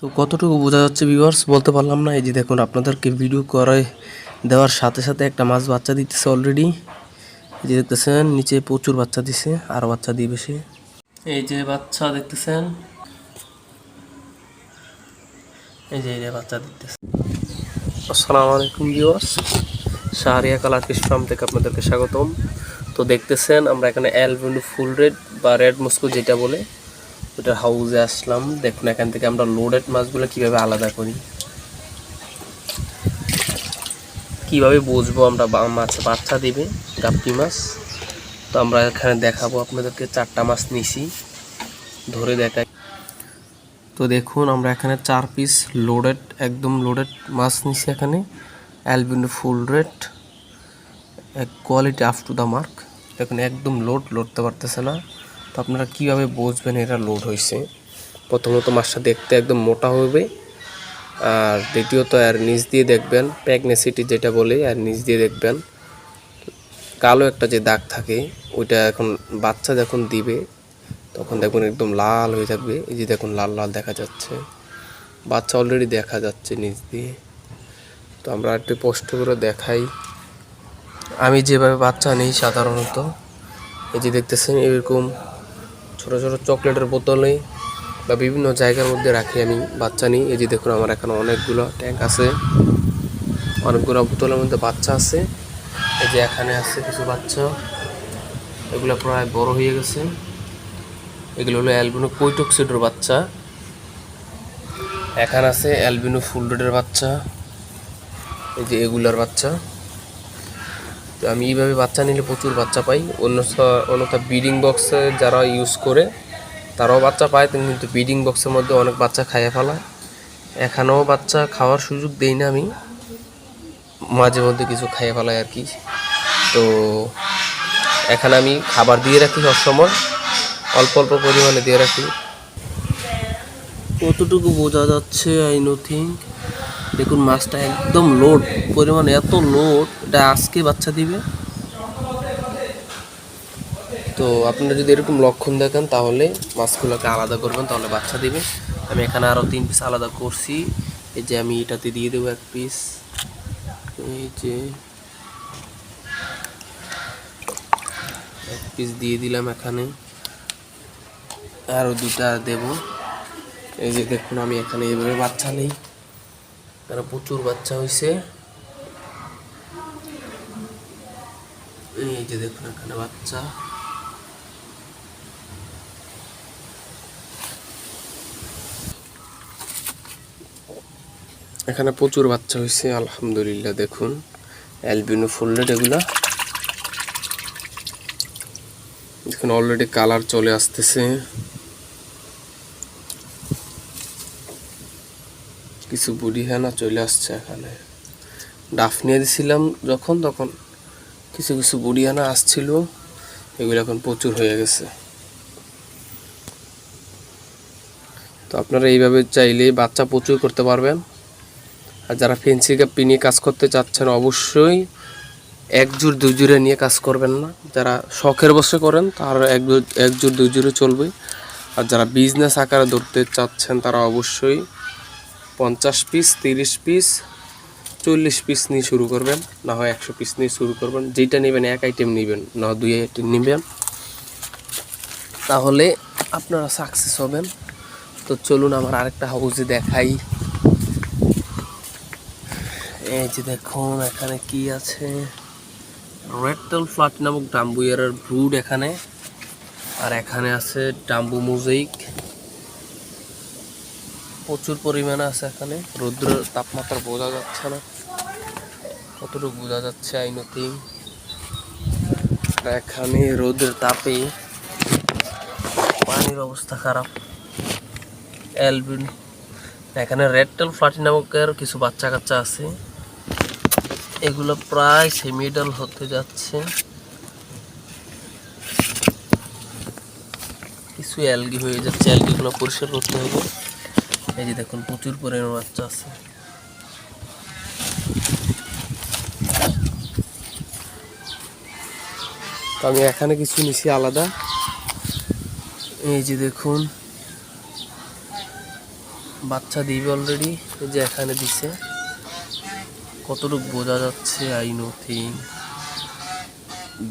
তো কতটুকু বোঝা যাচ্ছে ভিউয়ার্স বলতে পারলাম না। এই যে দেখুন, আপনাদেরকে ভিডিও করে দেওয়ার সাথে সাথে একটা মাছ বাচ্চা দিতেছে অলরেডি। এই যে দেখতেছেন নিচে প্রচুর বাচ্চা দিছে, আরও বাচ্চা দিবে সে। এই যে বাচ্চা দেখতেছেন, এই যে বাচ্চা দিতেছে। আসসালামু আলাইকুম viewers, Shahria colour fish farm থেকে আপনাদেরকে স্বাগতম। তো দেখতেছেন আমরা এখানে অ্যালবিনো ফুল রেড বা রেড মস্কো যেটা বলে, ওটার হাউসে আসলাম। দেখুন এখান থেকে আমরা লোডেড মাছগুলো কিভাবে আলাদা করি, কিভাবে বুঝবো আমরা মাছ বাচ্চা দিবে গাপ্পি মাছ। তো আমরা এখানে দেখাবো আপনাদেরকে। 4টা মাছ নিছি, ধরে দেখাই। তো দেখুন আমরা এখানে 4 পিস লোডেড, একদম লোডেড মাছ নিছি এখানে। Albino full red, quality up to the mark. দেখুন একদম লড়তে পারতেছে না। তো আপনারা কীভাবে বুঝবেন এটা লোড হয়েছে? প্রথমত মাছটা দেখতে একদম মোটা হবে, আর দ্বিতীয়ত আর নিচ দিয়ে দেখবেন প্রেগনেসিটি যেটা বলে, আর নিচ দিয়ে দেখবেন কালো একটা যে দাগ থাকে, ওইটা এখন বাচ্চা যখন দিবে তখন দেখবেন একদম লাল হয়ে থাকবে। এই যে দেখুন লাল লাল দেখা যাচ্ছে, বাচ্চা অলরেডি দেখা যাচ্ছে নিচ দিয়ে। তো আমরা একটু স্পষ্ট করে দেখাই। আমি যেভাবে বাচ্চা নিই সাধারণত, এই যে দেখতেছেন এরকম ছোট ছোট চকলেটের বোতলে বা বিভিন্ন জায়গার মধ্যে রাখি আমি বাচ্চা নিই। এই যে দেখুন আমার এখানে অনেকগুলো ট্যাঙ্ক আছে, অনেকগুলো বোতলের মধ্যে বাচ্চা আছে। এই যে এখানে আছে কিছু বাচ্চা, এগুলো প্রায় বড় হয়ে গেছে। এগুলো হলো অ্যালবিনো কৈটক্সিডোর বাচ্চা। এখানে আছে অ্যালবিনো ফুল রেডের বাচ্চা, এই যে এগুলার বাচ্চা। তো আমি এইভাবে বাচ্চা নিলে প্রচুর বাচ্চা পাই। অন্যথা ব্রিডিং বক্সে যারা ইউজ করে তারাও বাচ্চা পায়, কিন্তু ব্রিডিং বক্সের মধ্যে অনেক বাচ্চা খাইয়ে ফেলায়। এখানেও বাচ্চা খাওয়ার সুযোগ দেই না আমি, মাঝে মধ্যে কিছু খাইয়ে ফেলাই আর কি। তো এখানে আমি খাবার দিয়ে রাখি সবসময়, অল্প অল্প পরিমাণে দিয়ে রাখি। কতটুকু বোঝা যাচ্ছে আই নথিং। দেখুন মাছটা একদম লোড পরিমাণে, এত লোড, এটা আজকে বাচ্চা দিবে। তো আপনারা যদি এরকম লক্ষণ দেখেন তাহলে মাছগুলোকে আলাদা করবেন, তাহলে বাচ্চা দিবে। আমি এখানে আরও 3 পিস আলাদা করছি। এই যে আমি এটাতে দিয়ে দেবো 1 পিস, এই যে 1 পিস দিয়ে দিলাম। এখানে আরও 2টা দেব। এই যে দেখুন আমি এখানে এইভাবে বাচ্চা নেই, এখানে প্রচুর বাচ্চা হয়েছে। এই যে দেখুন এখানে বাচ্চা, এখানে প্রচুর বাচ্চা হয়েছে আলহামদুলিল্লাহ। দেখুন অ্যালবিনো ফুল রেড এগুলা, দেখুন অলরেডি কালার চলে আসতেছে। কিছু বুড়ি হেনা চলে আসছে এখানে। ডাফ নিয়ে দিয়েছিলাম যখন, তখন কিছু কিছু বুড়ি হেনা আসছিল, এগুলো এখন প্রচুর হয়ে গেছে। তো আপনারা এইভাবে চাইলে বাচ্চা প্রচুর করতে পারবেন। আর যারা ফেন্সি গাপ্পি নিয়ে কাজ করতে চাচ্ছেন অবশ্যই 1 জোড় 2 জোড়ে নিয়ে কাজ করবেন না। যারা শখের বসে করেন তার 1 জোড় 2 জোড়ে চলবে। আর যারা বিজনেস আকারে ধরতে চাচ্ছেন তারা অবশ্যই 50 পিস, 30 পিস, 40 পিস নিয়ে শুরু করবেন, না হয় 100 পিস নিয়ে শুরু করবেন। যেটা নেবেন 1 আইটেম নেবেন, না 2 আইটেম নেবেন, তাহলে আপনারা সাকসেস হবেন। তো চলুন আমার আরেকটা হাউসে দেখাই। এই যে দেখুন এখানে কি আছে, রেড টেল ফ্ল্যাট নামক ডাম্বুয়ারের ব্রুড এখানে। আর এখানে আছে ডাম্বু মোজাইক, প্রচুর পরিমাণে আছে এখানে। রৌদ্রের তাপমাত্রা বোঝা যাচ্ছে না, কতটুকু বোঝা যাচ্ছে আই নথিং। এখানে রৌদ্রের তাপে পানির অবস্থা খারাপ। অ্যালবিন এখানে রেড টেল ফ্ল্যাট নামকের কিছু বাচ্চা কাচ্চা আছে, এগুলো প্রায় সেমিডাল হতে যাচ্ছে। কিছু অ্যালগি হয়ে যাচ্ছে, অ্যালগিগুলো পরিষ্কার করতে হবে। এই যে দেখুন প্রচুর পরিমাণে বাচ্চা আছে। তো আমি এখানে কিছু নিছি আলাদা। এই যে দেখুন বাচ্চা দিবে অলরেডি, এই যে এখানে দিছে। কতটুকু বোঝা যাচ্ছে আই নো থিং।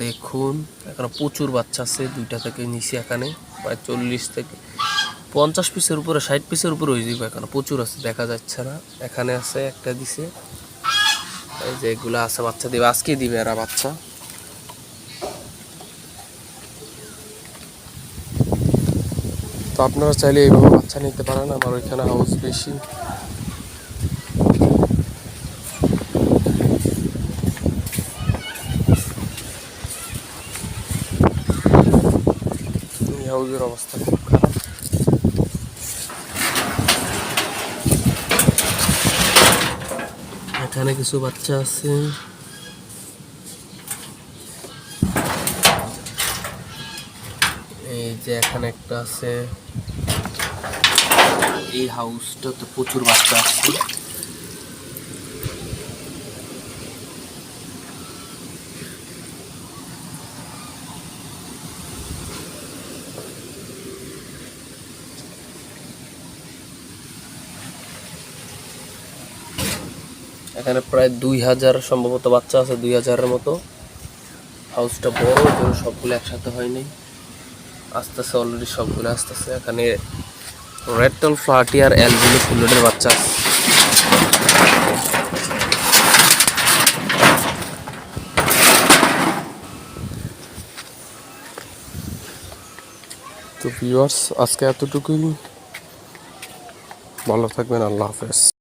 দেখুন এখানে প্রচুর বাচ্চা আছে, 2টা থেকে নিচে এখানে প্রায় 40 থেকে 50 পিসের উপরে, 60 পিসের উপরে হয়ে যাবে। এখানে প্রচুর আছে, দেখা যাচ্ছে না। এখানে আছে একটা দিছে, এই যে এগুলো আছে, বাচ্চা দিবে, আজকে দিবে এরা বাচ্চা। তো আপনারা চাইলে এইভাবে বাচ্চা নিতে পারেন, আমার ওইখানে হাউস বেশি। এই হাউসের অবস্থা খুব খারাপ। এখানে কিছু বাচ্চা আছে, এই যে এখানে একটা আছে। এই হাউসটাতে প্রচুর বাচ্চা আছে। এখানে প্রায় 2000 সম্ভবত বাচ্চা আছে, 2000-এর মতো। হাউসটা বড়, কিন্তু সবগুলো একসাথে হয়নি, আস্তে আস্তে অলরেডি সবগুলো আসতেছে। এখানে রেড-টেল ফ্লাটি আর অ্যালবিনো ফুলডের বাচ্চা আছে। তো ভিউয়ার্স, আজকে এতটুকুই। ভালো থাকবেন, আল্লাহ হাফেজ।